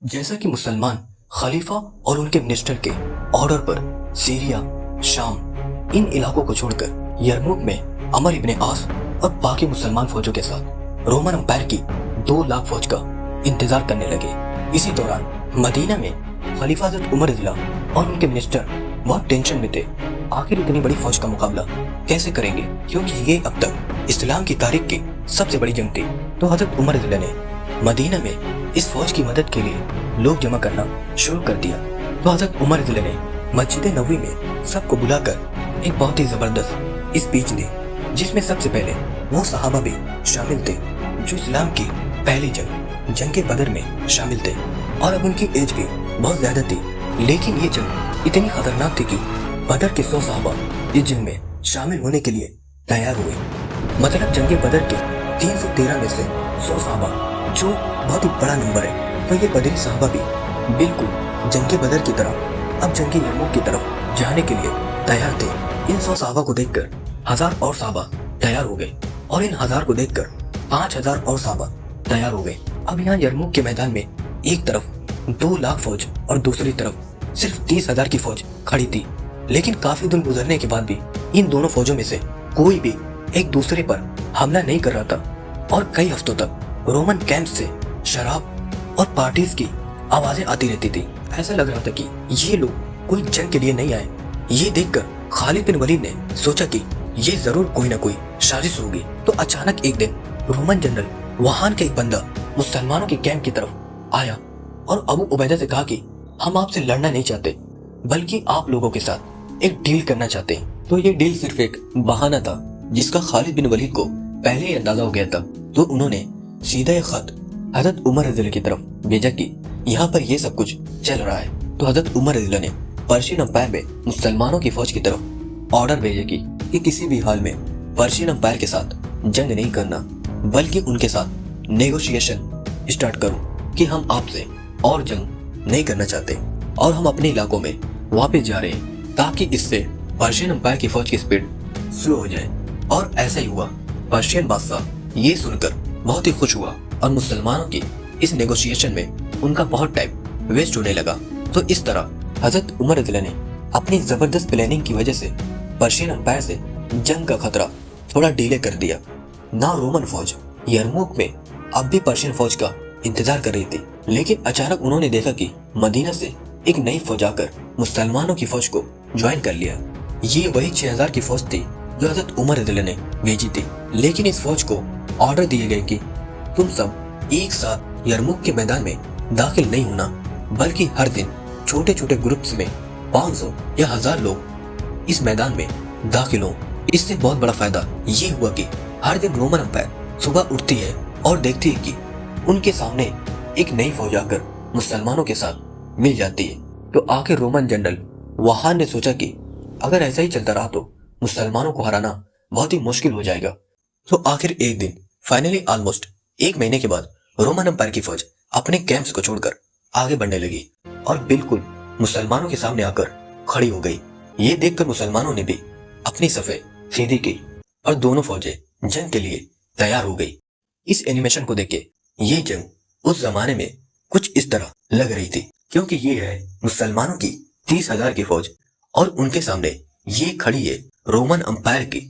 جیسا کہ مسلمان خلیفہ اور ان کے منسٹر کے آرڈر پر سیریا، شام، ان علاقوں کو چھوڑ کر یرموک میں عمر ابن عاص اور باقی مسلمان فوجوں کے ساتھ رومن امپائر کی 2 لاکھ فوج کا انتظار کرنے لگے۔ اسی دوران مدینہ میں خلیفہ حضرت عمر رضی اللہ اور ان کے منسٹر بہت ٹینشن میں تھے۔ آخر اتنی بڑی فوج کا مقابلہ کیسے کریں گے، کیونکہ یہ اب تک اسلام کی تاریخ کی سب سے بڑی جنگ تھی۔ تو حضرت عمر رضی اللہ نے مدینہ میں اس فوج کی مدد کے لیے لوگ جمع کرنا شروع کر دیا۔ تو حضرت عمر رضی اللہ نے مسجد نبوی میں سب کو بلا کر ایک بہت ہی زبردست اسپیچ دی، جس میں سب سے پہلے وہ صحابہ بھی شامل تھے جو اسلام کی پہلی جنگ بدر میں شامل تھے، اور اب ان کی ایج بھی بہت زیادہ تھی، لیکن یہ جنگ اتنی خطرناک تھی کہ بدر کے 100 صحابہ اس جنگ میں شامل ہونے کے لیے تیار ہوئے۔ مطلب جنگ بدر کے 313 میں سے 100 صحابہ، جو بہت ہی بڑا نمبر ہے، تو یہ بدری صحابہ بھی بالکل جنگ بدر کی طرح اب جنگ یرموک کی طرف جانے کے لیے تیار تھے۔ ان 100 صحابہ کو دیکھ کر 1000 اور صحابہ تیار ہو گئے، اور ان 1000 کو دیکھ کر 5000 اور صحابہ تیار ہو گئے۔ اب یہاں یرموک کے میدان میں ایک طرف 2 لاکھ فوج اور دوسری طرف صرف 30,000 کی فوج کھڑی تھی، لیکن کافی دن گزرنے کے بعد بھی ان دونوں فوجوں میں سے کوئی بھی ایک دوسرے پر حملہ نہیں کر رہا تھا، اور کئی ہفتوں تک رومن کیمپ سے شراب اور پارٹیز کی آوازیں آتی رہتی تھی۔ ایسا لگ رہا تھا کہ یہ لوگ کوئی جنگ کے لیے نہیں آئے۔ یہ دیکھ کر خالد بن ولید نے سوچا کہ یہ ضرور کوئی نہ کوئی سازش ہوگی۔ تو اچانک ایک دن رومن جنرل وہان کا ایک بندہ مسلمانوں کے کیمپ کی طرف آیا اور ابو عبیدہ سے کہا کہ ہم آپ سے لڑنا نہیں چاہتے، بلکہ آپ لوگوں کے ساتھ ایک ڈیل کرنا چاہتے ہیں۔ تو یہ ڈیل صرف ایک بہانہ تھا جس کا خالد بن ولید کو پہلے ہی اندازہ ہو گیا تھا۔ تو انہوں نے سیدھا ایک خط حضرت عمر رضی اللہ کی طرف بھیجا کہ یہاں پر یہ سب کچھ چل رہا ہے۔ تو حضرت عمر رضی اللہ نے پرشین امپائر میں مسلمانوں کی فوج کی طرف آرڈر بھیجا کہ کسی بھی حال میں پرشین امپائر کے ساتھ جنگ نہیں کرنا، بلکہ ان کے ساتھ نیگوشیشن اسٹارٹ کرو کہ ہم آپ سے اور جنگ نہیں کرنا چاہتے، اور ہم اپنے علاقوں میں واپس جا رہے ہیں، تاکہ اس سے پرشین امپائر کی فوج کی سپیڈ سلو ہو جائے۔ اور ایسا ہی ہوا۔ پرشین بادشاہ یہ سن کر بہت ہی خوش ہوا، اور مسلمانوں کی اس نیگوشیشن میں ان کا بہت ٹائم ویسٹ ہونے لگا۔ تو اس طرح حضرت عمر رضی اللہ نے اپنی زبردست پلاننگ کی وجہ سے پرشین امپائر سے جنگ کا خطرہ تھوڑا ڈیلے کر دیا۔ نہ رومن فوج یرموک میں اب بھی پرشین فوج کا انتظار کر رہی تھی، لیکن اچانک انہوں نے دیکھا کہ مدینہ سے ایک نئی فوج آ کر مسلمانوں کی فوج کو جوائن کر لیا۔ یہ وہی 6000 کی فوج تھی جو حضرت عمر رضی اللہ نے بھیجی تھی، لیکن اس فوج کو آرڈر دیے گئے کہ تم سب ایک ساتھ یرموک کے میدان میں داخل نہیں ہونا، بلکہ ہر دن چھوٹے چھوٹے گروپس میں 500 یا 1000 لوگ اس میدان میں داخل ہوں۔ اس سے بہت بڑا فائدہ یہ ہوا کہ ہر دن رومن امپائر صبح اٹھتی ہے اور دیکھتی ہے کہ ان کے سامنے ایک نئی فوج آ کر مسلمانوں کے ساتھ مل جاتی ہے۔ تو آخر رومن جنرل وہان نے سوچا کہ اگر ایسا ہی چلتا رہا تو مسلمانوں کو ہرانا بہت ہی مشکل ہو جائے گا۔ تو آخر ایک دن فائنلی آلموسٹ 1 مہینے کے بعد رومن امپائر کی فوج اپنے کیمپس کو چھوڑ کر آگے بڑھنے لگی، اور بالکل مسلمانوں کے سامنے آ کر کھڑی ہو گئی۔ یہ دیکھ کر مسلمانوں نے بھی اپنی صفیں سیدھی کی، اور دونوں فوجیں جنگ کے لیے تیار ہو گئی۔ اس اینیمیشن کو دیکھ کے یہ جنگ اس زمانے میں کچھ اس طرح لگ رہی تھی، کیونکہ یہ ہے مسلمانوں کی 30,000 کی فوج، اور ان کے سامنے یہ کھڑی ہے رومن امپائر کی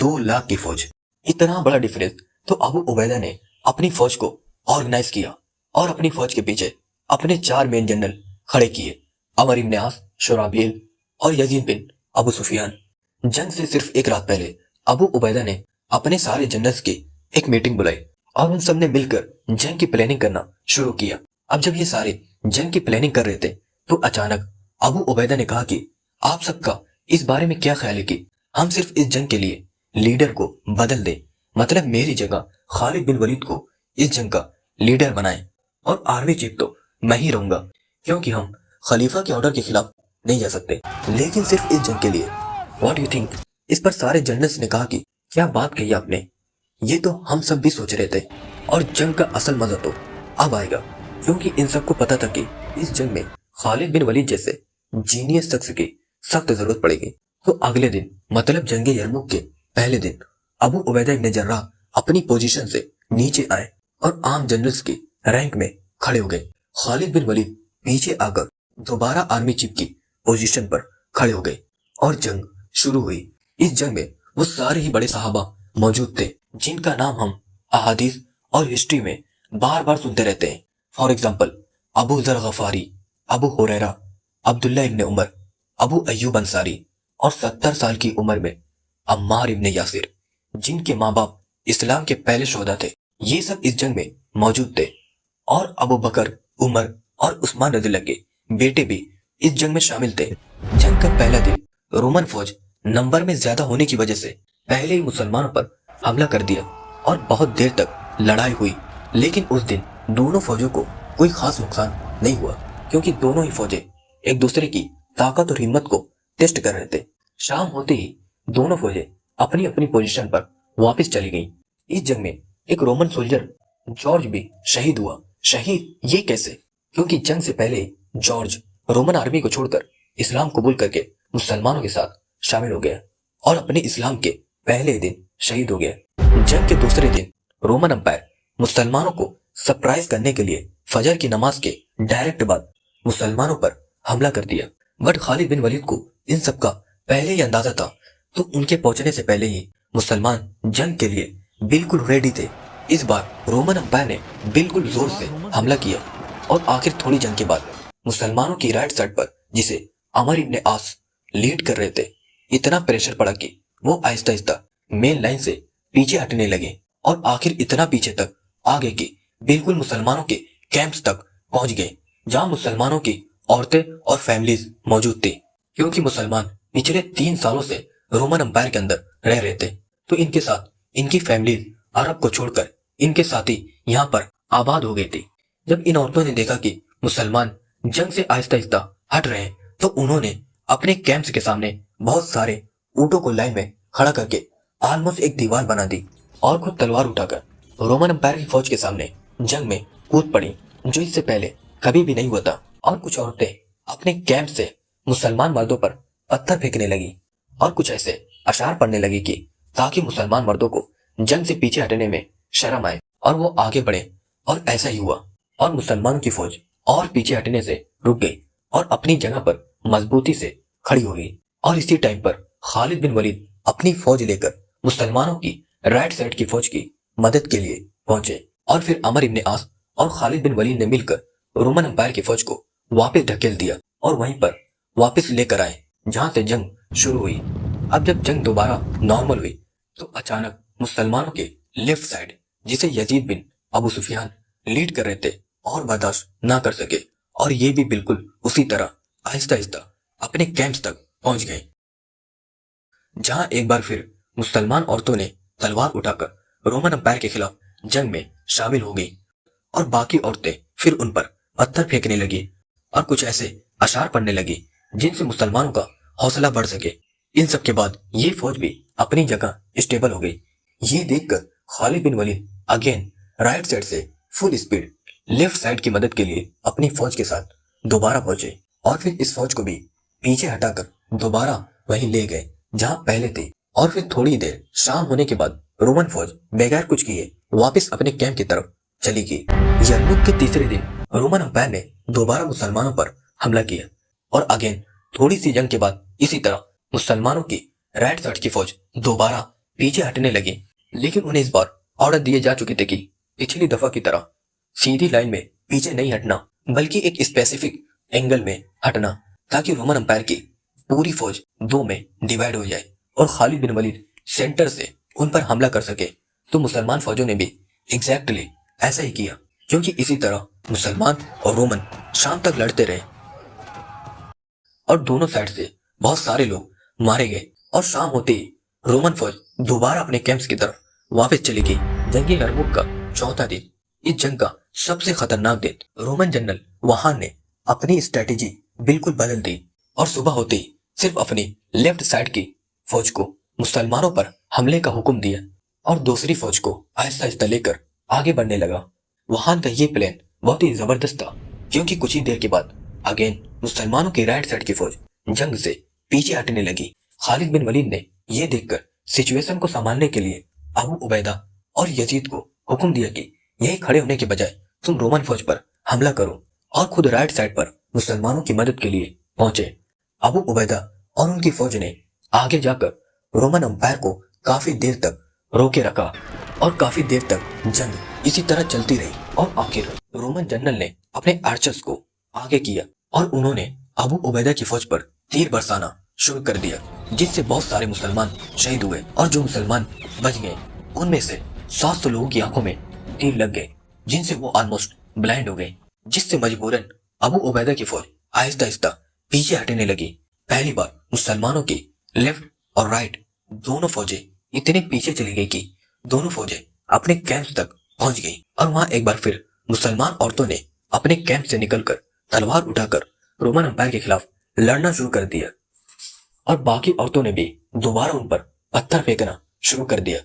2 لاکھ کی فوج۔ اتنا بڑا ڈیفرنس۔ تو ابو عبیدہ نے اپنی فوج کو آرگنائز کیا، اور اپنی فوج کے پیچھے اپنے 4 مین جنرل کھڑے کیے، عمر ابن عاص، شرحبیل اور یزید بن ابو سفیان۔ جنگ سے صرف 1 رات پہلے ابو عبیدہ نے اپنے سارے جنرلز کی ایک میٹنگ بلائی، اور ان سب نے مل کر جنگ کی پلاننگ کرنا شروع کیا۔ اب جب یہ سارے جنگ کی پلاننگ کر رہے تھے تو اچانک ابو عبیدہ نے کہا کہ آپ سب کا اس بارے میں کیا خیال ہے کہ ہم صرف اس جنگ کے لیے لیڈر کو بدل دیں، مطلب میری جگہ خالد بن ولید کو اس جنگ کا لیڈر بنائیں، اور آرمی چیف تو میں ہی رہوں گا، کیونکہ ہم خلیفہ کے آرڈر کے خلاف نہیں جا سکتے، لیکن صرف اس جنگ کے لیے۔ What you think? اس پر سارے جنرلز نے کہا کہ کیا بات کہی آپ نے، یہ تو ہم سب بھی سوچ رہے تھے، اور جنگ کا اصل مزہ تو اب آئے گا، کیونکہ ان سب کو پتا تھا کہ اس جنگ میں خالد بن ولید جیسے جینیس شخص کی سخت ضرورت پڑے گی۔ تو اگلے دن مطلب جنگ یرموک کے پہلے دن ابو عبیدہ ابن جراح اپنی پوزیشن سے نیچے آئے اور عام جنرلز کی رینک میں کھڑے ہو گئے، خالد بن ولید پیچھے آ کر دوبارہ آرمی چیف کی پوزیشن پر کھڑے ہو گئے اور جنگ شروع ہوئی۔ اس جنگ میں وہ سارے ہی بڑے صحابہ موجود تھے جن کا نام ہم احادیث اور ہسٹری میں بار بار سنتے رہتے ہیں۔ فار ایگزامپل ابو ذر غفاری، ابو ہریرہ، عبداللہ ابن عمر، ابو ایوب انصاری، اور 70 سال کی عمر میں عمار ابن یاسر جن کے ماں باپ اسلام کے پہلے شہدا تھے، یہ سب اس جنگ میں موجود تھے۔ اور ابو بکر، عمر اور عثمان رضی اللہ کے بیٹے بھی اس جنگ میں شامل تھے۔ جنگ کا پہلا دن رومن فوج نمبر میں زیادہ ہونے کی وجہ سے پہلے ہی مسلمانوں پر حملہ کر دیا اور بہت دیر تک لڑائی ہوئی، لیکن اس دن دونوں فوجوں کو کوئی خاص نقصان نہیں ہوا کیونکہ دونوں ہی فوجیں ایک دوسرے کی طاقت اور ہمت کو ٹیسٹ کر رہے تھے۔ شام ہوتے ہی دونوں فوجیں اپنی اپنی پوزیشن پر واپس چلی گئیں۔ اس جنگ میں ایک رومن سولجر جارج بھی شہید ہوا۔ شہید یہ کیسے؟ کیونکہ جنگ سے پہلے ہی جارج رومن آرمی کو چھوڑ کر اسلام قبول کر کے مسلمانوں کے ساتھ شامل ہو گیا اور اپنے اسلام کے پہلے دن شہید ہو گیا۔ جنگ کے دوسرے دن رومن امپائر مسلمانوں کو سرپرائز کرنے کے لیے فجر کی نماز کے ڈائریکٹ بعد مسلمانوں پر حملہ کر دیا، بٹ خالد بن ولید کو ان سب کا پہلے ہی اندازہ تھا، تو ان کے پہنچنے سے پہلے ہی مسلمان جنگ کے لیے بالکل ریڈی تھے۔ اس بار رومن امپائر نے بالکل زور سے حملہ کیا اور آخر تھوڑی جنگ کے بعد مسلمانوں کی رائٹ سائڈ پر، جسے عمر ابن عاص لیڈ کر رہے تھے، اتنا پریشر پڑا کہ وہ آہستہ آہستہ مین لائن سے پیچھے ہٹنے لگے اور آخر اتنا پیچھے تک آگے کہ بالکل مسلمانوں کے کیمپس تک پہنچ گئے جہاں مسلمانوں کی عورتیں اور فیملیز موجود تھی، کیونکہ مسلمان پچھلے 3 سالوں سے رومن امپائر کے اندر رہ رہے تھے، تو ان کے ساتھ ان کی فیملیز عرب کو چھوڑ کر ان کے ساتھی یہاں پر آباد ہو گئی تھی۔ جب ان عورتوں نے دیکھا کہ مسلمان جنگ سے آہستہ آہستہ ہٹ رہے ہیں، تو انہوں نے اپنے کیمپس کے سامنے بہت سارے اونٹوں کو لائن میں کھڑا کر کے آلموسٹ ایک دیوار بنا دی اور خود تلوار اٹھا کر رومن امپائر کی فوج کے سامنے جنگ میں کود پڑی، جو اس سے پہلے کبھی بھی نہیں ہوا تھا۔ اور کچھ عورتیں اپنے کیمپ سے مسلمان مردوں پر پتھر پھینکنے لگی اور کچھ ایسے اشعار پڑھنے لگی کہ تاکہ مسلمان مردوں کو جنگ سے پیچھے ہٹنے میں شرم آئے اور وہ آگے بڑھے، اور ایسا ہی ہوا اور مسلمانوں کی فوج اور پیچھے ہٹنے سے رک گئی اور اپنی جگہ پر مضبوطی سے کھڑی ہو گئی۔ اور اسی ٹائم پر خالد بن ولید اپنی فوج لے کر مسلمانوں کی رائٹ سائڈ کی فوج کی مدد کے لیے پہنچے، اور پھر عمر ابن عاص اور خالد بن ولید نے مل کر رومن امپائر کی فوج کو واپس دھکیل دیا اور وہیں پر واپس لے کر آئے جہاں سے جنگ شروع ہوئی۔ اب جب جنگ دوبارہ نارمل ہوئی تو اچانک مسلمانوں کے لیفٹ سائڈ، جسے یزید بن ابو سفیان لیڈ کر رہے تھے، اور برداشت نہ کر سکے اور یہ بھی بالکل اسی طرح آہستہ آہستہ اپنے کیمپس تک پہنچ گئے، جہاں ایک بار پھر مسلمان عورتوں نے تلوار اٹھا کر رومن امپائر کے خلاف جنگ میں شامل ہو گئی، اور باقی عورتیں پھر ان پر پتھر پھینکنے لگی اور کچھ ایسے اشعار پڑھنے لگی جن سے مسلمانوں کا حوصلہ بڑھ سکے۔ ان سب کے بعد یہ فوج بھی اپنی جگہ اسٹیبل ہو گئی۔ یہ دیکھ کر خالد بن ولید اگین رائٹ سائڈ سے فل اسپیڈ لیفٹ سائڈ کی مدد کے لیے اپنی فوج کے ساتھ دوبارہ پہنچے، اور پھر اس فوج کو بھی پیچھے ہٹا کر دوبارہ وہیں لے گئے جہاں پہلے تھے۔ اور پھر تھوڑی دیر شام ہونے کے بعد رومن فوج بغیر کچھ کیے واپس اپنے کیمپ کی طرف چلی گئی۔ یرموک کے تیسرے دن رومن امپائر نے دوبارہ مسلمانوں پر حملہ کیا، اور اگین تھوڑی سی جنگ کے بعد اسی طرح مسلمانوں کی رائٹ سائڈ کی فوج دوبارہ پیچھے ہٹنے لگی، لیکن انہیں اس بار آرڈر دیے جا چکے تھے کہ پچھلی دفعہ کی طرح سیدھی لائن میں پیچھے نہیں ہٹنا، بلکہ ایک اسپیسیفک اینگل میں ہٹنا، تاکہ رومن امپائر کی پوری فوج 2 میں ڈیوائیڈ ہو جائے اور خالد بن ولید سینٹر سے ان پر حملہ کر سکے۔ تو مسلمان فوجوں نے بھی ایگزیکٹلی ایسا ہی کیا، کیونکہ اسی طرح مسلمان اور رومن شام تک لڑتے رہے اور دونوں سائڈ سے بہت سارے لوگ مارے گئے، اور شام ہوتے ہی رومن فوج دوبارہ اپنے کیمپس کی طرف واپس چلی گئی۔ جنگ یرموک کا چوتھا دن، اس جنگ کا سب سے خطرناک دن، رومن جنرل وہان نے اپنی اسٹریٹجی بالکل بدل دی اور صبح ہوتے ہی صرف اپنی لیفٹ سائڈ کی فوج کو مسلمانوں پر حملے کا حکم دیا اور دوسری فوج کو آہستہ آہستہ لے کر آگے بڑھنے لگا۔ وہان کا یہ پلان بہت ہی زبردست تھا، کیونکہ کچھ ہی دیر کے بعد اگین مسلمانوں کی رائٹ سائڈ کی فوج جنگ سے پیچھے ہٹنے لگی۔ خالد بن ولید نے یہ دیکھ کر سچویشن کو سنبھالنے کے لیے ابو عبیدہ اور یزید کو حکم دیا کہ یہی کھڑے ہونے کے بجائے تم رومن فوج پر حملہ کرو اور خود رائٹ سائڈ پر مسلمانوں کی مدد کے لیے پہنچے۔ ابو عبیدہ اور ان کی فوج نے آگے جا کر رومن امپائر کو کافی دیر تک روکے رکھا اور کافی دیر تک جنگ اسی طرح چلتی رہی، اور آخر رومن جنرل نے اپنے آرچرز کو آگے کیا اور انہوں نے ابو عبیدہ کی فوج پر تیر برسانا شروع کر دیا، جس سے بہت سارے مسلمان شہید ہوئے، اور جو مسلمان بچ گئے ان میں سے 700 لوگوں کی آنکھوں میں تیر لگ گئے، جن سے وہ آلموسٹ بلائنڈ ہو گئے، جس سے مجبوراً ابو عبیدہ کی فوج آہستہ آہستہ پیچھے ہٹنے لگی۔ پہلی بار مسلمانوں کی لیفٹ اور رائٹ دونوں فوجیں اتنے پیچھے چلی گئی کہ دونوں فوجیں اپنے کیمپس تک پہنچ گئی، اور وہاں ایک بار پھر مسلمان عورتوں نے اپنے کیمپ سے نکل کر تلوار اٹھا کر رومن امپائر کے خلاف لڑنا شروع کر دیا، اور باقی عورتوں نے بھی دوبارہ ان پر پتھر پھینکنا شروع کر دیا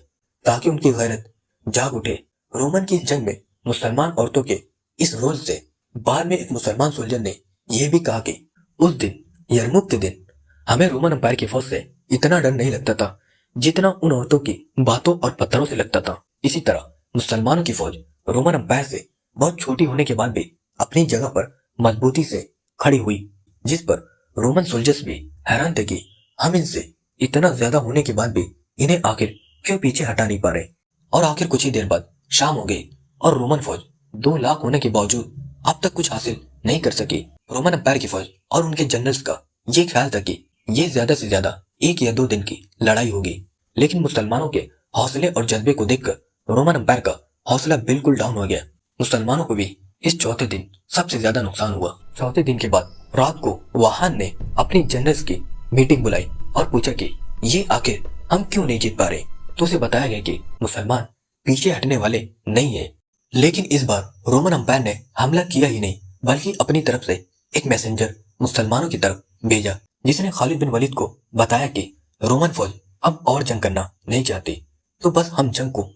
تاکہ ان کی غیرت جاگ اٹھے۔ رومن کی جنگ میں مسلمان عورتوں کے اس رول سے بعد میں ایک مسلمان سولجر نے یہ بھی کہا کہ اس دن یرموک کے دن ہمیں رومن امپائر کی فوج سے اتنا ڈر نہیں لگتا تھا جتنا ان عورتوں کی باتوں اور پتھروں سے لگتا تھا۔ اسی طرح مسلمانوں کی فوج رومن امپائر سے بہت چھوٹی ہونے کے بعد بھی اپنی جگہ پر مضبوطی سے کھڑی ہوئی، جس پر رومن سولجرز بھی حیران تھے کہ ہم ان سے اتنا زیادہ ہونے کے بعد بھی انہیں آخر کیوں پیچھے ہٹا نہیں پا رہے۔ اور آخر کچھ ہی دیر بعد شام ہو گئی، اور رومن فوج 2 لاکھ ہونے کے باوجود اب تک کچھ حاصل نہیں کر سکی۔ رومن امپائر کی فوج اور ان کے جنرلز کا یہ خیال تھا کہ یہ زیادہ سے زیادہ 1 یا 2 دن کی لڑائی ہوگی، لیکن مسلمانوں کے حوصلے اور جذبے کو دیکھ کر رومن امپائر کا حوصلہ بالکل ڈاؤن ہو گیا۔ مسلمانوں کو بھی اس چوتھے دن سب سے زیادہ نقصان ہوا۔ چوتھے دن کے بعد رات کو وہان نے اپنی جنرلز کی میٹنگ بلائی اور پوچھا کہ یہ آخر ہم کیوں نہیں جیت پا رہے، تو اسے بتایا گیا کہ مسلمان پیچھے ہٹنے والے نہیں ہیں، لیکن اس بار رومن امپائر نے حملہ کیا ہی نہیں بلکہ اپنی طرف سے ایک میسنجر مسلمانوں کی طرف بھیجا، جس نے خالد بن ولید کو بتایا کہ رومن فوج اب اور جنگ کرنا نہیں چاہتی، تو بس ہم جنگ کو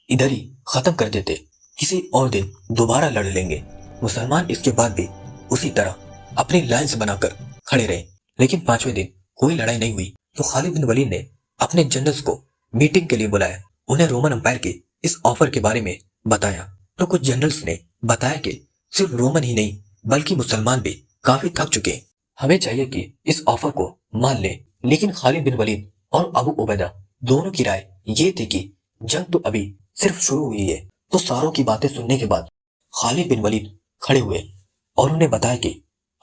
ادھر ہی ختم کر دیتے، کسی اور دن دوبارہ لڑ لیں گے۔ مسلمان اس کے بعد بھی اسی طرح اپنی لائنز بنا کر کھڑے رہے، لیکن 5ویں دن کوئی لڑائی نہیں ہوئی۔ تو خالد بن ولید نے اپنے جنرلز کو میٹنگ کے لیے بلایا، انہیں رومن امپائر کے اس آفر کے بارے میں بتایا۔ تو کچھ جنرلز نے بتایا کہ صرف رومن ہی نہیں بلکہ مسلمان بھی کافی تھک چکے، ہمیں چاہیے کہ اس آفر کو مان لیں۔ لیکن خالد بن ولید اور ابو عبیدہ دونوں کی رائے یہ تھی کہ جنگ تو ابھی صرف شروع ہوئی ہے۔ تو ساروں کی باتیں سننے کے بعد خالد بن ولید کھڑے ہوئے اور انہیں بتایا کہ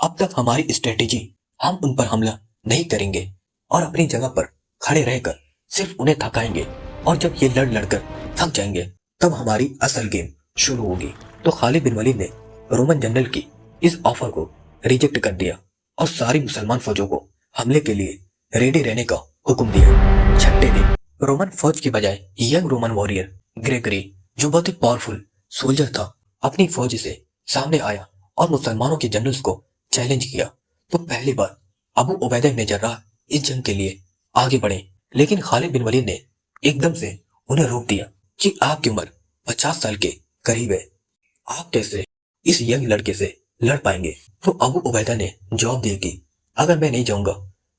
اب تک ہماری اسٹریٹجی، ہم ان پر حملہ نہیں کریں گے اور اپنی جگہ پر کھڑے رہ کر صرف انہیں تھکائیں گے، اور جب یہ لڑ لڑ کر تھک جائیں گے تب ہماری اصل گیم شروع ہوگی۔ تو خالد بن ولید نے رومن جنرل کی اس آفر کو ریجیکٹ کر دیا اور ساری مسلمان فوجوں کو حملے کے لیے ریڈی رہنے کا حکم دیا۔ چھٹے دن رومن فوج کی بجائے ینگ رومن واریر گریگری، جو بہت ہی پاورفل سولجر تھا، اپنی فوج سے سامنے آیا اور مسلمانوں کے جنرلز کو چیلنج کیا۔ تو پہلی بار ابو عبیدہ بن جراح اس جنگ کے لیے آگے بڑھے، لیکن خالد بن ولید نے ایک دم سے انہیں روک دیا کہ آپ کی عمر 50 سال کے قریب ہے، آپ کیسے اس ینگ لڑکے سے لڑ پائیں گے؟ تو ابو عبیدہ نے جواب دیا کہ اگر میں نہیں جاؤں گا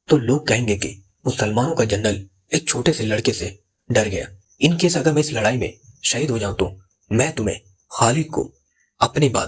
تو لوگ کہیں گے کہ مسلمانوں کا جنرل ایک چھوٹے سے لڑکے سے ڈر گیا۔ ان کیس اگر میں اس لڑائی میں شہید ہو جاؤں تو میں تمہیں خالد کو اپنی بعد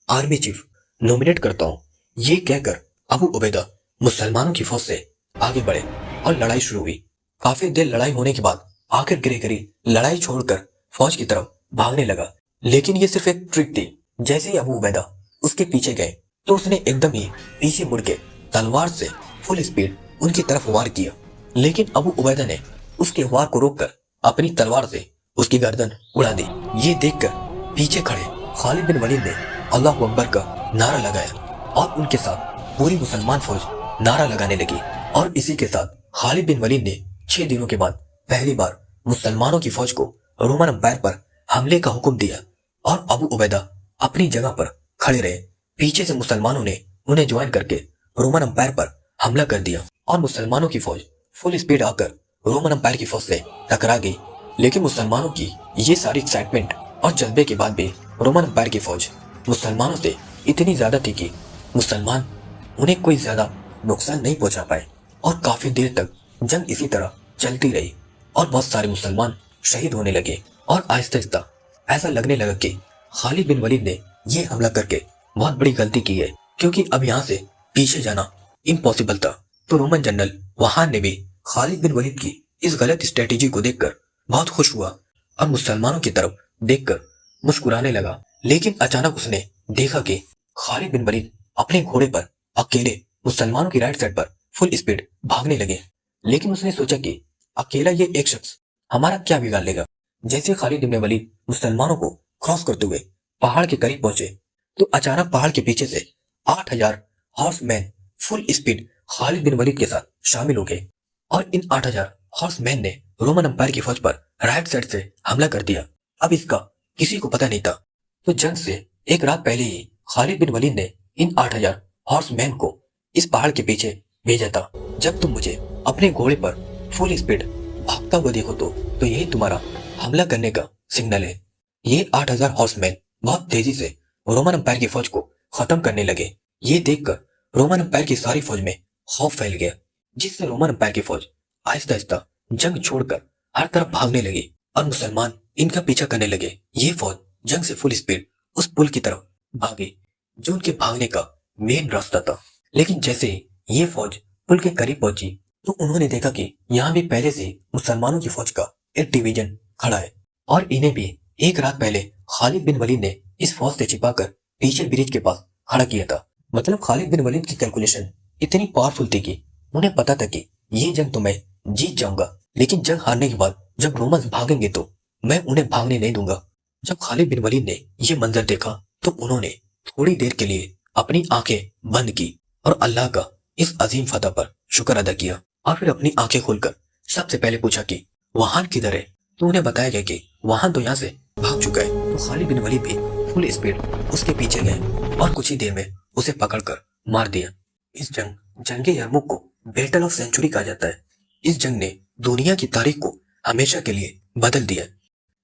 آرمی چیف نومینیٹ کرتا ہوں۔ یہ کہہ کر ابو عبیدہ مسلمانوں کی فوج سے آگے بڑھے اور لڑائی شروع ہوئی۔ کافی دیر لڑائی ہونے کے بعد آخر گریگری لڑائی چھوڑ کر فوج کی طرف بھاگنے لگا، لیکن یہ صرف ایک ٹرک تھی۔ جیسے ہی ابو عبیدہ اس کے پیچھے گئے تو اس نے ایک دم ہی پیچھے مڑ کے تلوار سے فل اسپیڈ ان کی طرف وار کیا، لیکن ابو عبیدہ نے اس کے وار کو روک کر اپنی تلوار سے اس کی گردن اڑا دی۔ یہ دیکھ کر پیچھے کھڑے خالد بن ولید نے اللہ اکبر کا نعرہ لگایا اور ان کے ساتھ پوری مسلمان فوج نعرہ لگانے لگی، اور اسی کے ساتھ خالد بن ولید نے 6 دنوں کے بعد پہلی بار مسلمانوں کی فوج کو رومن امپائر پر حملے کا حکم دیا، اور ابو عبیدہ اپنی جگہ پر کھڑے رہے۔ پیچھے سے مسلمانوں نے انہیں جوائن کر کے رومن امپائر پر حملہ کر دیا، اور مسلمانوں کی فوج فل اسپیڈ آ کر رومن امپائر کی فوج سے ٹکرا گئی۔ لیکن مسلمانوں کی یہ ساری ایکسائٹمنٹ اور جذبے کے بعد بھی رومن امپائر کی فوج مسلمانوں سے اتنی زیادہ تھی کہ مسلمان انہیں کوئی زیادہ نقصان نہیں پہنچا پائے، اور کافی دیر تک جنگ اسی طرح چلتی رہی، اور بہت سارے مسلمان شہید ہونے لگے، اور آہستہ آہستہ ایسا لگنے لگا کہ خالد بن ولید نے یہ حملہ کر کے بہت بڑی غلطی کی ہے، کیونکہ اب یہاں سے پیچھے جانا امپاسبل تھا۔ تو رومن جنرل وہان نے بھی خالد بن ولید کی اس غلط اسٹریٹجی کو دیکھ کر بہت خوش ہوا اور مسلمانوں کی طرف دیکھ کر مسکرانے لگا۔ لیکن اچانک اس نے دیکھا کہ خالد بن ولید اپنے گھوڑے پر اکیلے مسلمانوں کی رائٹ سائڈ پر فل اسپیڈ بھاگنے لگے۔ لیکن اس نے سوچا کہ اکیلا یہ ایک شخص ہمارا کیا بگاڑ لے گا۔ جیسے خالد بن ولید مسلمانوں کو کراس کرتے ہوئے پہاڑ کے قریب پہنچے تو اچانک پہاڑ کے پیچھے سے 8000 ہارس مین فل اسپیڈ خالد بن ولید کے ساتھ شامل ہو گئے، اور ان 8000 ہارس مین نے رومن امپائر کی فوج پر رائٹ سائڈ سے حملہ کر دیا۔ اب اس کا کسی کو پتہ نہیں تھا، تو جنگ سے ایک رات پہلے ہی خالد بن ولید نے ان 8000 ہارس مین کو اس پہاڑ کے پیچھے بھیجا تھا۔ جب تم مجھے اپنے گھوڑے پر فل اسپیڈ بھاگتا ہوا دیکھو تو یہی تمہارا حملہ کرنے کا سگنل ہے۔ یہ 8000 ہارس مین بہت تیزی سے رومن امپائر کی فوج کو ختم کرنے لگے۔ یہ دیکھ کر رومن امپائر کی ساری فوج میں خوف پھیل گیا، جس سے رومن امپائر کی فوج آہستہ آہستہ جنگ چھوڑ کر ہر طرف بھاگنے لگی اور مسلمان ان کا پیچھا کرنے لگے۔ یہ فوج جنگ سے فل اسپیڈ اس پل کی طرف بھاگی جو ان کے بھاگنے کا مین راستہ تھا۔ لیکن جیسے ہی یہ فوج پل کے قریب پہنچی تو انہوں نے دیکھا کہ یہاں بھی پہلے سے مسلمانوں کی فوج کا ایک ڈویژن کھڑا ہے، اور انہیں بھی ایک رات پہلے خالد بن ولید نے اس فوج سے چھپا کر پیچھے برج کے پاس کھڑا کیا تھا۔ مطلب خالد بن ولید کی کیلکولیشن اتنی پاورفل تھی کہ انہیں پتا تھا کہ یہ جنگ تو میں جیت جاؤں گا، لیکن جنگ ہارنے کے بعد جب رومنز بھاگیں گے تو میں انہیں بھاگنے نہیں دوں گا۔ جب خالد بن ولید نے یہ منظر دیکھا تو انہوں نے تھوڑی دیر کے لیے اپنی آنکھیں بند کی اور اللہ کا اس عظیم فتح پر شکر ادا کیا، اور پھر اپنی آنکھیں کھول کر سب سے پہلے پوچھا کہ وہان کدھر ہے؟ تو انہیں بتایا گیا کہ وہان تو یہاں سے بھاگ چکا ہے۔ تو خالد بن ولید بھی فل اسپیڈ اس کے پیچھے گئے اور کچھ ہی دیر میں اسے پکڑ کر مار دیا۔ اس جنگ یرموک کو بیٹل آف سینچری کہا جاتا ہے۔ اس جنگ نے دنیا کی تاریخ کو ہمیشہ کے لیے بدل دیا۔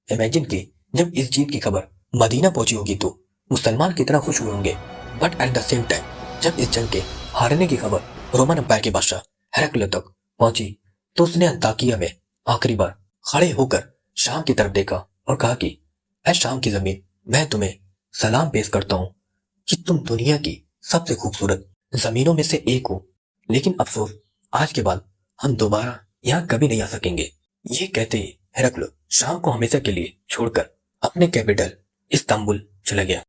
امیجن کہ جب اس جیت کی خبر مدینہ پہنچی ہوگی تو مسلمان کتنا خوش ہوئے ہوں گے، but at the same time جب اس جنگ کے ہارنے کی خبر رومن امپائر کے بادشاہ ہیرکل تک پہنچی تو اس نے انطاکیہ میں آخری بار کھڑے ہو کر شام کی طرف دیکھا اور کہا کہ اے شام کی زمین، میں تمہیں سلام پیش کرتا ہوں کہ تم دنیا کی سب سے خوبصورت زمینوں میں سے ایک ہو، لیکن افسوس آج کے بعد ہم دوبارہ یہاں کبھی نہیں آ سکیں گے۔ یہ کہتے ہی ہیرکل شام کو ہمیشہ کے لیے چھوڑ کر اپنے کیپٹل استنبول چلا گیا۔